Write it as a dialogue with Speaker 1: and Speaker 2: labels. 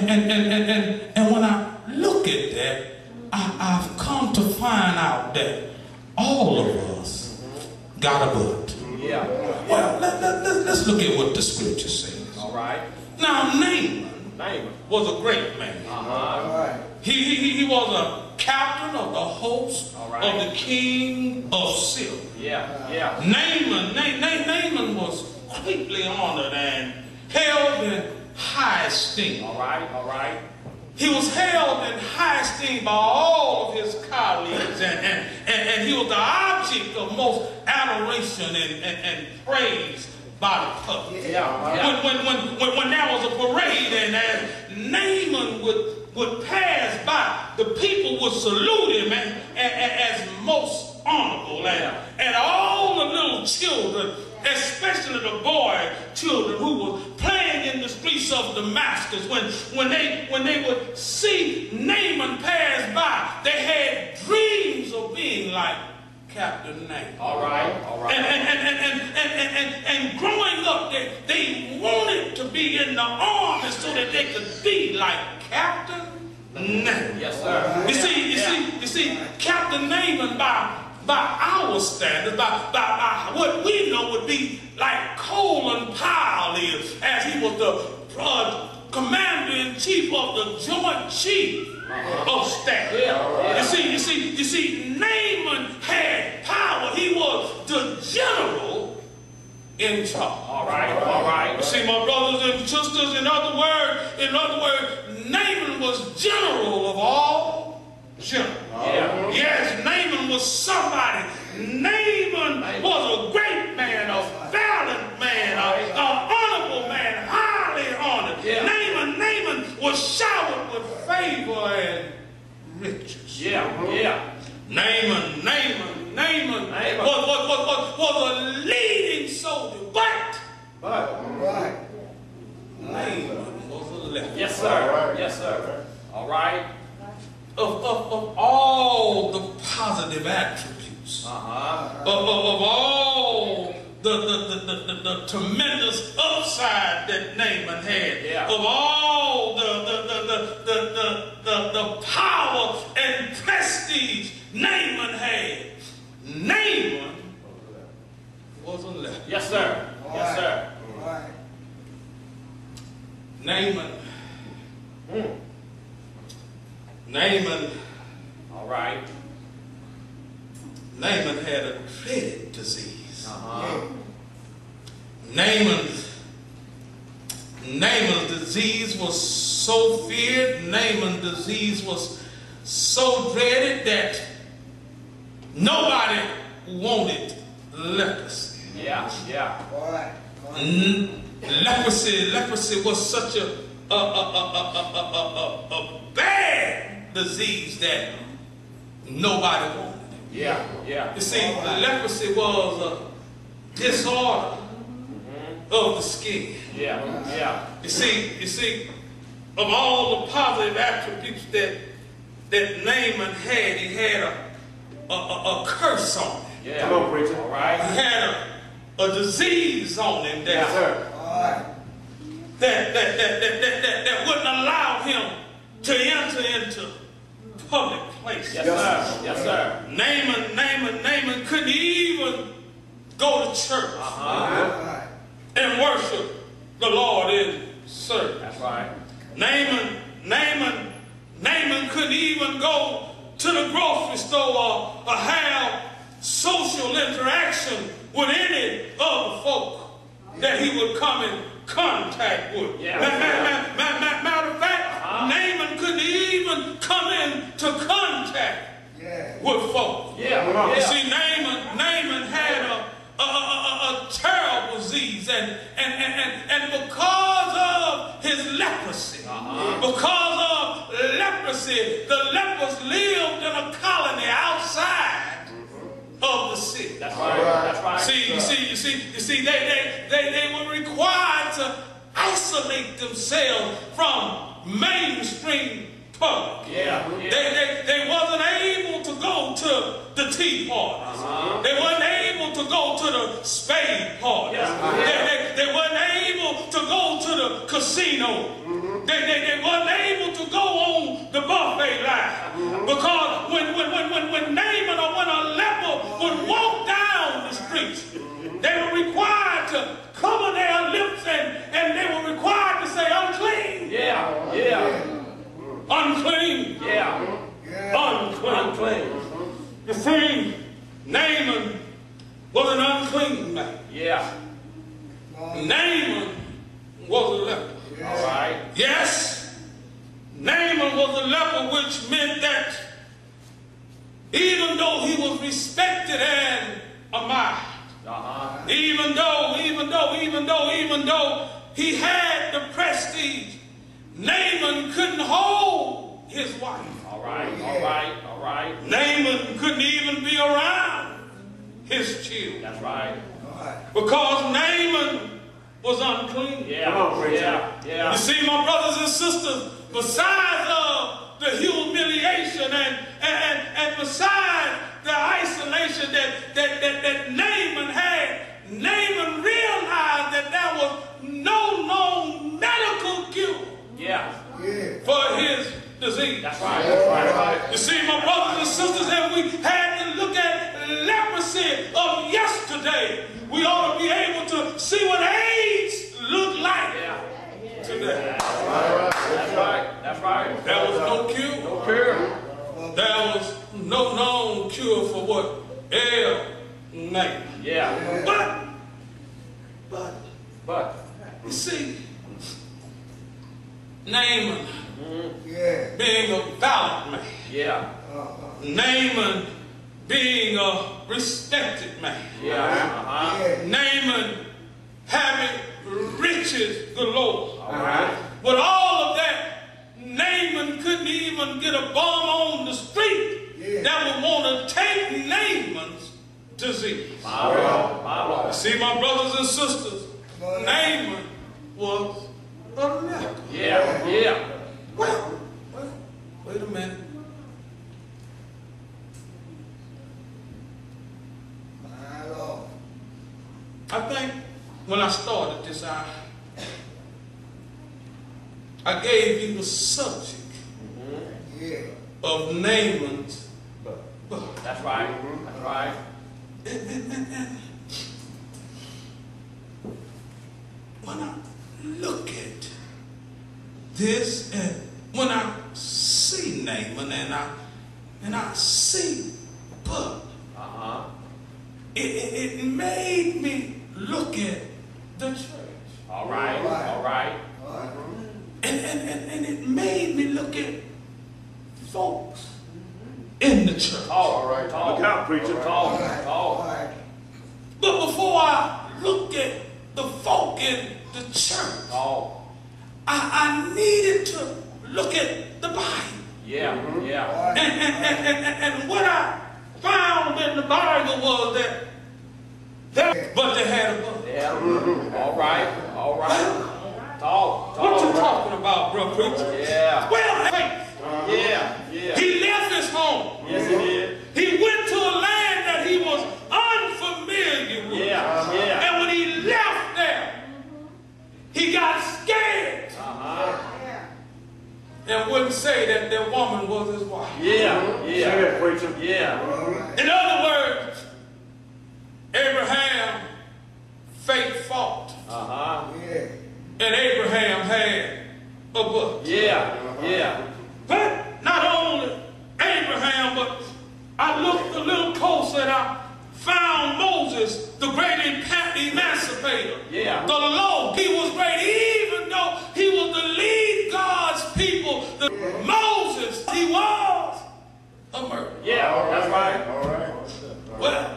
Speaker 1: And when I look at that, I've come to find out that all of us got a butt.
Speaker 2: Yeah.
Speaker 1: Well, let's look at what the scripture says.
Speaker 2: All right.
Speaker 1: Now, Naaman was a great man. He was a captain of the host of the king of Syria.
Speaker 2: Yeah.
Speaker 1: Naaman was greatly honored and held in high esteem.
Speaker 2: All right.
Speaker 1: He was held in high esteem by all of his colleagues, and he was the object of most adoration and praise by the public. When there was a parade and as Naaman would pass by, the people would salute him as most honorable. And all the little children, especially the boy children who were playing in the streets of Damascus, when they would see Naaman pass by, they had dreams of being like Captain Naaman.
Speaker 2: All right.
Speaker 1: And growing up, they wanted to be in the army so that they could be like Captain Naaman.
Speaker 2: Yes, sir.
Speaker 1: You see, Captain Naaman by our standards, by what we know would be like Colin Powell is, as he was the commander-in-chief of the Joint Chief of Staff. You see, Naaman had power. He was the general in charge.
Speaker 2: All right.
Speaker 1: You see, my brothers and sisters, in other words, Naaman was general of all generals. Yes, Naaman was somebody. Naaman was a great man, a valiant man, an honorable man, highly honored. Naaman was showered with favor and riches. Naaman was a leading soldier, but Naaman was a left.
Speaker 2: Yes, sir. All right.
Speaker 1: Of all the positive attributes, of all the tremendous upside that Naaman had, of all the power and prestige Naaman had, Naaman was a leper.
Speaker 2: Yes, sir.
Speaker 1: Naaman,
Speaker 2: all right.
Speaker 1: Naaman had a dreaded disease. Naaman's disease was so feared, Naaman's disease was so dreaded that nobody wanted leprosy. Leprosy was such a bad disease that nobody wanted it. You see, leprosy was a disorder of the skin. You see, of all the positive attributes that Naaman had, he had a curse on him.
Speaker 2: Come on, preacher. All right.
Speaker 1: He had a disease on him that wouldn't allow him to enter into public places.
Speaker 2: Yes, sir.
Speaker 1: Naaman couldn't even go to church and worship the Lord in service.
Speaker 2: That's right.
Speaker 1: Naaman couldn't even go to the grocery store or have social interaction with any of the folk that he would come in contact with. Matter of fact, Naaman couldn't even come into contact with folk. You see, Naaman had a terrible disease, and because of his leprosy, the lepers lived in a colony outside of the city.
Speaker 2: That's right.
Speaker 1: You see, they were required to isolate themselves from mainstream public. They wasn't able to go to the tea parties. They weren't able to go to the spade parties. They weren't able able to go to the casino. They weren't able to go on the buffet line. Because when Naaman or when a leper would walk down the streets, they were required to cover their lips and they were required to say unclean.
Speaker 2: Yeah. Yeah.
Speaker 1: Unclean.
Speaker 2: Yeah.
Speaker 1: Unclean. You see, Naaman was an unclean man.
Speaker 2: Yeah.
Speaker 1: Naaman was a leper.
Speaker 2: All right.
Speaker 1: Yes, Naaman was a leper, which meant that even though he was respected and admired, even though he had the prestige, Naaman couldn't hold his wife.
Speaker 2: All right.
Speaker 1: Naaman couldn't even be around his children.
Speaker 2: That's right.
Speaker 1: Because Naaman was unclean.
Speaker 2: Yeah.
Speaker 1: You see, my brothers and sisters, besides the humiliation and besides the isolation that Naaman had, Naaman realized that there was no known medical cure for his disease.
Speaker 2: That's right.
Speaker 1: You see, my brothers and sisters, if we had to look at leprosy of yesterday, we ought to be able to see what AIDS looked like today.
Speaker 2: That's right.
Speaker 1: There was no cure.
Speaker 2: No cure.
Speaker 1: There was no known cure for what ailed Naaman.
Speaker 2: Yeah.
Speaker 1: But you see, Naaman being a valiant man.
Speaker 2: Yeah.
Speaker 1: Naaman being a respected man. Naaman having riches galore.
Speaker 2: All right.
Speaker 1: With all of that, Naaman couldn't even get a bum on the street that would want to take Naaman's disease.
Speaker 2: My Lord.
Speaker 1: See, my brothers and sisters, Naaman was a leper.
Speaker 2: Yeah.
Speaker 1: Well, wait a minute. I think when I started this, I gave you the subject of Naaman's book.
Speaker 2: That's right. That's right.
Speaker 1: And when I look at this, and when I see Naaman and I see book, it made me look at the church.
Speaker 2: All right.
Speaker 1: And it made me look at folks in the church.
Speaker 2: All right. Look out, preacher. Talk.
Speaker 1: But before I look at the folk in the church, I needed to look at the Bible.
Speaker 2: Yeah.
Speaker 1: And what I found in the Bible was that but they had a book.
Speaker 2: All right. Talk.
Speaker 1: What you talking about, bro, preacher?
Speaker 2: Yeah.
Speaker 1: Well, faith.
Speaker 2: Yeah.
Speaker 1: He left his home.
Speaker 2: Yes, he did.
Speaker 1: He went to a land that he was unfamiliar with.
Speaker 2: Yeah.
Speaker 1: And when he left there, he got scared. And wouldn't say that their woman was his wife.
Speaker 2: Yeah.
Speaker 3: Say that, preacher.
Speaker 2: Yeah.
Speaker 1: In other words, Abraham faith fought. And Abraham had a book.
Speaker 2: Yeah.
Speaker 1: But not only Abraham, but I looked a little closer and I found Moses, the great emancipator.
Speaker 2: Yeah.
Speaker 1: The law. He was great, even though he was to lead God's people. Moses, he was a murderer.
Speaker 2: Yeah, that's right.
Speaker 3: All right.
Speaker 1: Well,